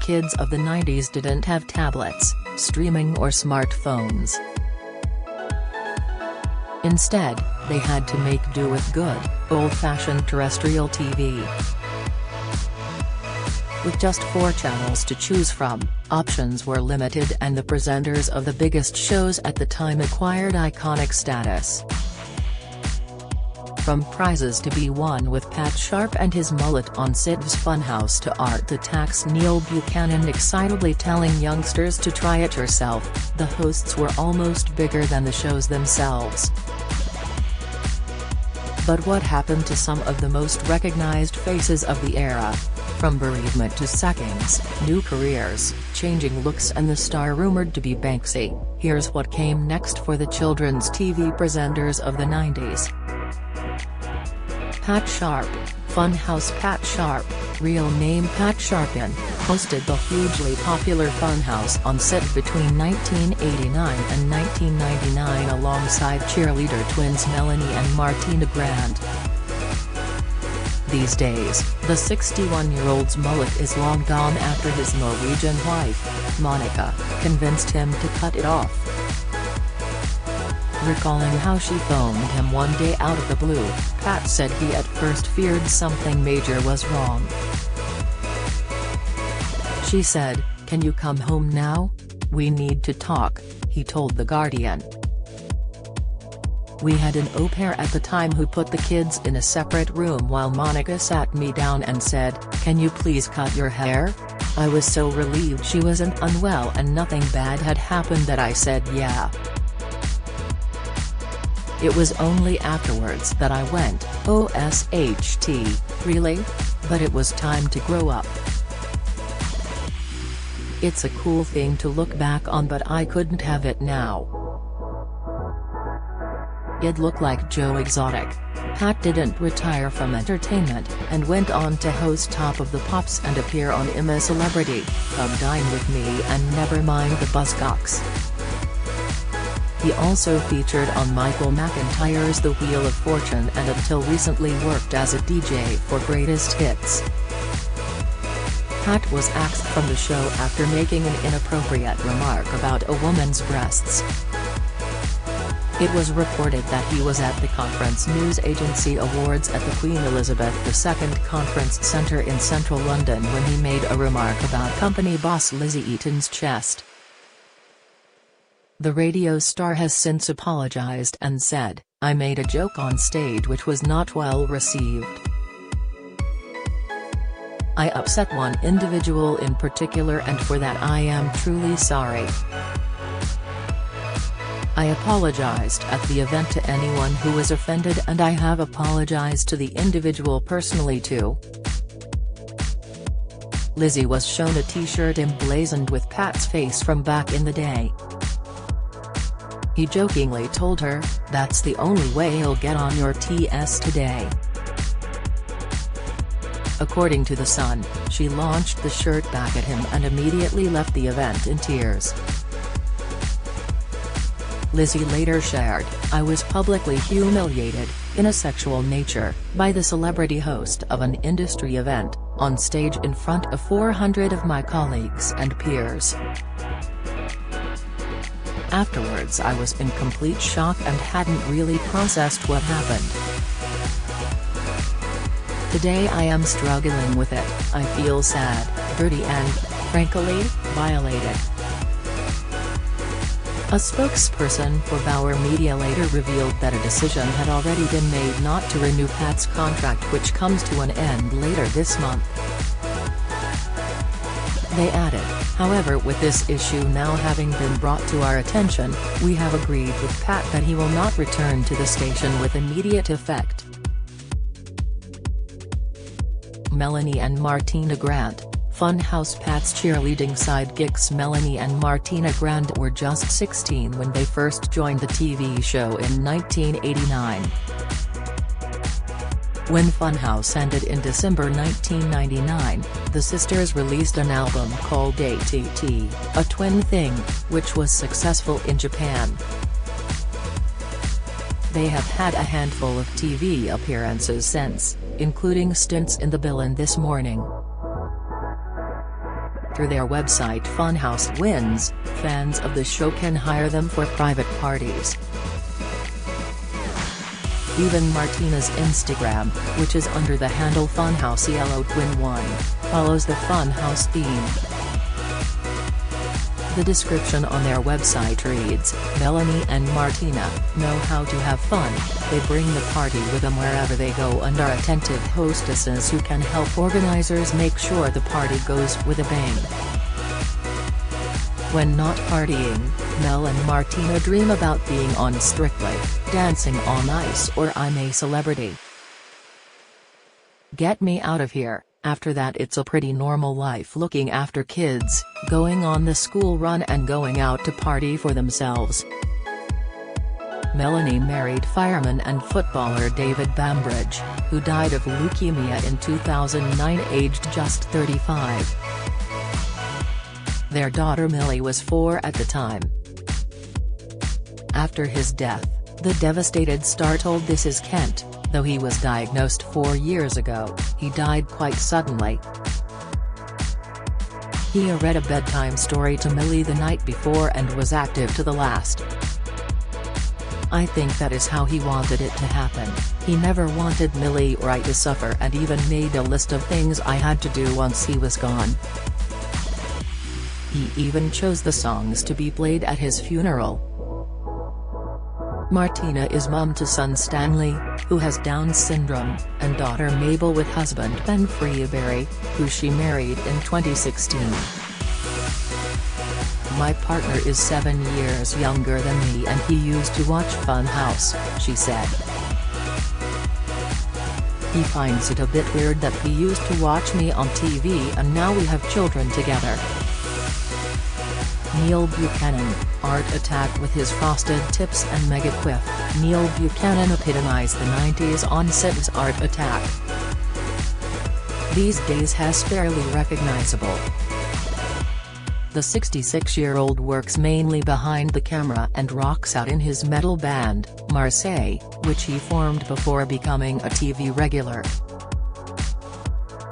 kids of the 90s didn't have tablets, streaming or smartphones. Instead, they had to make do with good, old-fashioned terrestrial TV. With just 4 channels to choose from, options were limited and the presenters of the biggest shows at the time acquired iconic status. From prizes to be won with Pat Sharp and his mullet on Sid's Funhouse to Art Attack's Neil Buchanan excitably telling youngsters to try it yourself, the hosts were almost bigger than the shows themselves. But what happened to some of the most recognized faces of the era? From bereavement to sackings, new careers, changing looks and the star rumored to be Banksy, here's what came next for the children's TV presenters of the 90s. Pat Sharp, Funhouse Pat Sharp, real name Pat Sharpin, hosted the hugely popular Funhouse on set between 1989 and 1999 alongside cheerleader twins Melanie and Martina Grant. These days, the 61-year-old's mullet is long gone after his Norwegian wife, Monica, convinced him to cut it off. Recalling how she phoned him one day out of the blue, Pat said he at first feared something major was wrong. She said, "Can you come home now? We need to talk," he told The Guardian. "We had an au pair at the time who put the kids in a separate room while Monica sat me down and said, 'Can you please cut your hair?' I was so relieved she wasn't unwell and nothing bad had happened that I said yeah. It was only afterwards that I went, OSHT, really? But it was time to grow up. It's a cool thing to look back on, but I couldn't have it now. I'd look like Joe Exotic." Pat didn't retire from entertainment, and went on to host Top of the Pops and appear on I'm a Celebrity, Come Dine With Me and Never Mind the Buzzcocks. He also featured on Michael McIntyre's The Wheel of Fortune and until recently worked as a DJ for Greatest Hits. Pat was axed from the show after making an inappropriate remark about a woman's breasts. It was reported that he was at the Conference News Agency Awards at the Queen Elizabeth II Conference Centre in central London when he made a remark about company boss Lizzie Eaton's chest. The radio star has since apologized and said, "I made a joke on stage which was not well received. I upset one individual in particular and for that I am truly sorry. I apologized at the event to anyone who was offended and I have apologized to the individual personally too." Lizzie was shown a t-shirt emblazoned with Pat's face from back in the day. He jokingly told her, "That's the only way he'll get on your TS today." According to The Sun, she launched the shirt back at him and immediately left the event in tears. Lizzie later shared, "I was publicly humiliated, in a sexual nature, by the celebrity host of an industry event, on stage in front of 400 of my colleagues and peers. Afterwards I was in complete shock and hadn't really processed what happened. Today I am struggling with it, I feel sad, dirty and, frankly, violated." A spokesperson for Bauer Media later revealed that a decision had already been made not to renew Pat's contract, which comes to an end later this month. They added, "However, with this issue now having been brought to our attention, we have agreed with Pat that he will not return to the station with immediate effect." Melanie and Martina Grant, Funhouse Pat's cheerleading sidekicks. Melanie and Martina Grant were just 16 when they first joined the TV show in 1989. When Funhouse ended in December 1999, the sisters released an album called ATT, A Twin Thing, which was successful in Japan. They have had a handful of TV appearances since, including stints in The Bill and This Morning. after their website Funhouse wins, fans of the show can hire them for private parties. Even Martina's Instagram, which is under the handle Funhouse Yellow Twin 1, follows the Funhouse theme. The description on their website reads, "Melanie and Martina know how to have fun. They bring the party with them wherever they go and are attentive hostesses who can help organizers make sure the party goes with a bang." When not partying, Mel and Martina dream about being on Strictly, Dancing on Ice or I'm a Celebrity. Get me out of here. After that it's a pretty normal life, looking after kids, going on the school run and going out to party for themselves. Melanie married fireman and footballer David Bambridge, who died of leukemia in 2009 aged just 35. Their daughter Millie was 4 at the time. After his death, the devastated star told This Is Kent, though he was diagnosed 4 years ago, he died quite suddenly. He read a bedtime story to Millie the night before and was active to the last. I think that is how he wanted it to happen. He never wanted Millie or I to suffer and even made a list of things I had to do once he was gone. He even chose the songs to be played at his funeral. Martina is mum to son Stanley, who has Down syndrome, and daughter Mabel with husband Ben Freeberry, who she married in 2016. "My partner is 7 years younger than me and he used to watch Funhouse," she said. "He finds it a bit weird that he used to watch me on TV and now we have children together." Neil Buchanan, Art Attack with his frosted tips and mega quiff. Neil Buchanan epitomized the 90s on set's Art Attack. These days has fairly recognizable. The 66-year-old works mainly behind the camera and rocks out in his metal band, Marseille, which he formed before becoming a TV regular.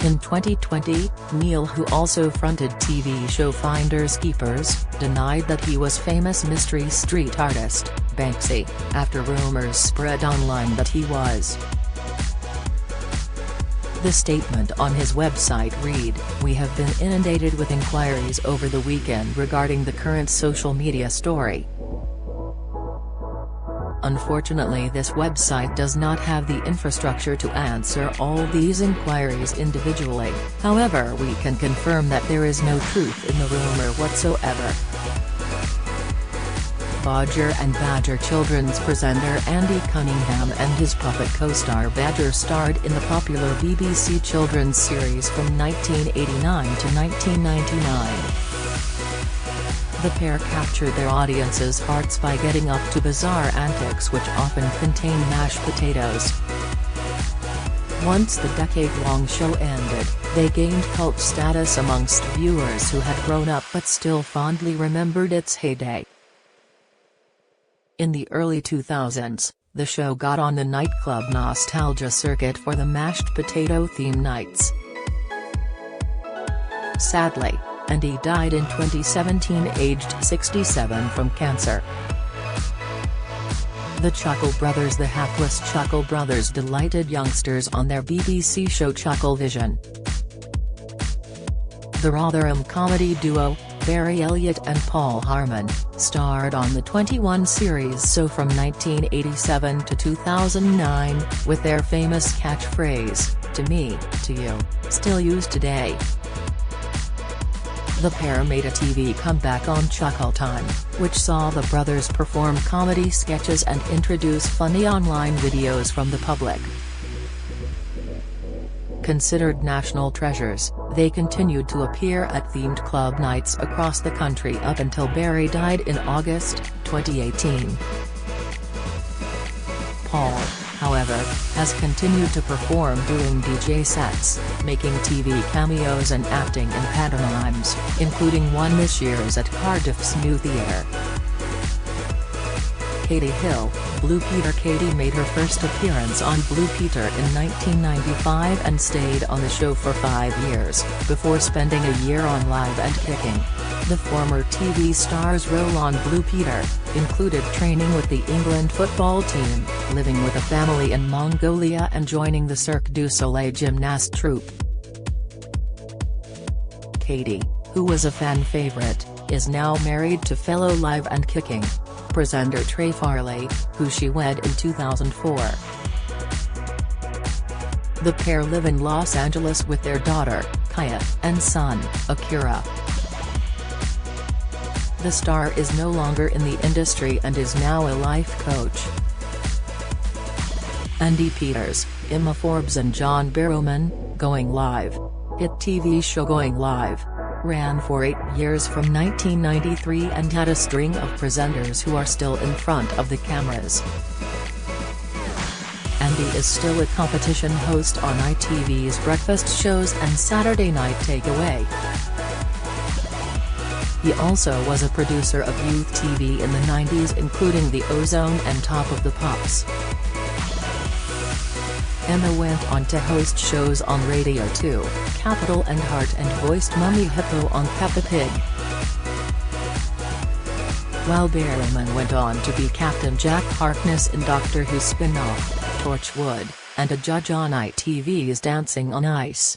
In 2020, Neil, who also fronted TV show Finders Keepers, denied that he was famous mystery street artist, Banksy, after rumors spread online that he was. The statement on his website read, "We have been inundated with inquiries over the weekend regarding the current social media story. Unfortunately, this website does not have the infrastructure to answer all these inquiries individually, however we can confirm that there is no truth in the rumor whatsoever." Bodger and Badger children's presenter Andy Cunningham and his puppet co-star Badger starred in the popular BBC children's series from 1989 to 1999. The pair captured their audience's hearts by getting up to bizarre antics which often contain mashed potatoes. Once the decade-long show ended, they gained cult status amongst viewers who had grown up but still fondly remembered its heyday. In the early 2000s, the show got on the nightclub nostalgia circuit for the mashed potato theme nights. Sadly, Andy died in 2017 aged 67 from cancer. The Chuckle Brothers. The hapless Chuckle Brothers delighted youngsters on their BBC show Chucklevision. The Rotherham comedy duo, Barry Elliott and Paul Harmon, starred on the 21 series So from 1987 to 2009, with their famous catchphrase, "To me, to you," still used today. The pair made a TV comeback on Chuckle Time, which saw the brothers perform comedy sketches and introduce funny online videos from the public. Considered national treasures, they continued to appear at themed club nights across the country up until Barry died in August 2018. Paul, however, has continued to perform doing DJ sets, making TV cameos and acting in pantomimes, including one this year's at Cardiff's New Theatre. Katie Hill, Blue Peter. Katie made her first appearance on Blue Peter in 1995 and stayed on the show for 5 years, before spending a year on Live and Kicking. The former TV star's role on Blue Peter included training with the England football team, living with a family in Mongolia and joining the Cirque du Soleil gymnast troupe. Katie, who was a fan favorite, is now married to fellow Live and Kicking presenter Trey Farley, who she wed in 2004. The pair live in Los Angeles with their daughter, Kaya, and son, Akira. The star is no longer in the industry and is now a life coach. Andy Peters, Emma Forbes and John Barrowman, Going Live. Hit TV show Going Live ran for 8 years from 1993 and had a string of presenters who are still in front of the cameras. Andy is still a competition host on ITV's breakfast shows and Saturday Night Takeaway. He also was a producer of youth TV in the 90s, including The Ozone and Top of the Pops. Emma went on to host shows on Radio 2, Capital and Heart, and voiced Mummy Hippo on Peppa Pig. While Barrowman went on to be Captain Jack Harkness in Doctor Who spin-off, Torchwood, and a judge on ITV's Dancing on Ice.